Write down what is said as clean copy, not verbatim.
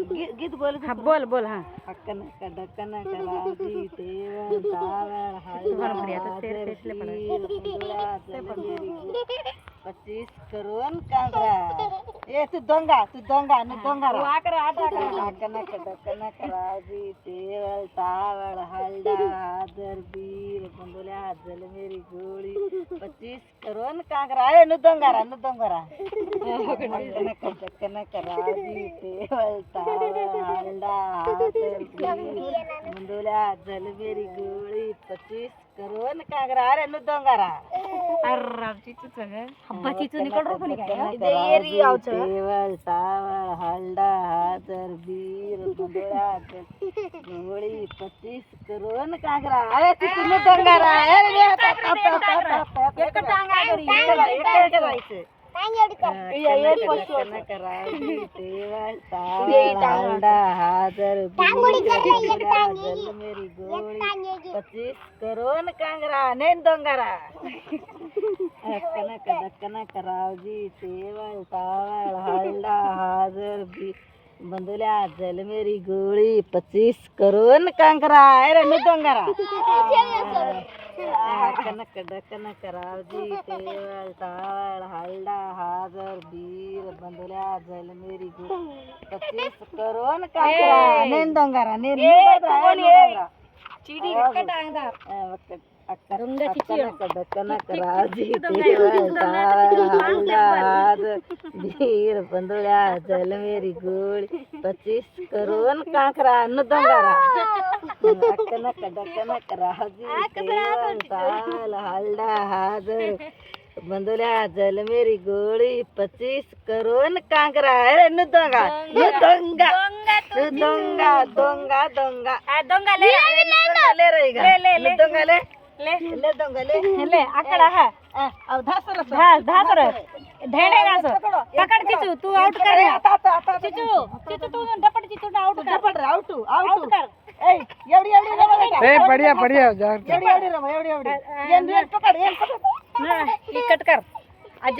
गीत बोल. हा बोल बोल. हा अक्कन कडकन कराजी तेवण तावण हळदा 25 करून कांगरा. ए तू दोंगा न दोंगारा. अक्कन कडकन कराजी तेवण तावण हळदा आदर बीर बंदुल्या जलमेरी गोळी 25 करून कांगरा. ए नु दोंगारा अक्कन कडकन कराजी तेवण तावण हळदा आदर बीर बंदुल्या जलमेरी गोळी 25 करून कांगरा. अरे नु दोंगारा हल्डा हादर बीर बंदुळा गोळी 25 करून कांगरा. अरे तिथून दोंगारा. मेरी गोळी 25 करून कांगरा. नेन दोंगारा. अक्कन करावजी तेवळ तावळ हळदा हाजर बी बंदुल्या जलमेरी गोळी 25 करून कांगरा. अरे नु दोंगारा. अक्कन करावजी तेवळ तावळ हळदा हाजर बीर बंदुल्या जलमेरी गोळी 25 करून कांगरा. नेन दोंगारा. बीर बंदुळ्या जलमेरी गोळी 25 करून कांकरा. न दोंगारा. अक्कन कडकन कराजी तेवण तावळ हळदा हाजर बंदुल्या जलमेरी गोळी 25 करून कांकरा. अरे नु दोंगा ले रहेगा ले दोंगाले ले दोंगाले ले आकडा. हा अब धासर धेडेगा सो पकड़ चिचू तू आउट कर. चिचू तू डपट चिचू आउट कर. डपट आउट कर. ए एवढी रमा बेटा. ए बढ़िया एवढी रमा एवढी. येन पकड कट कर. आज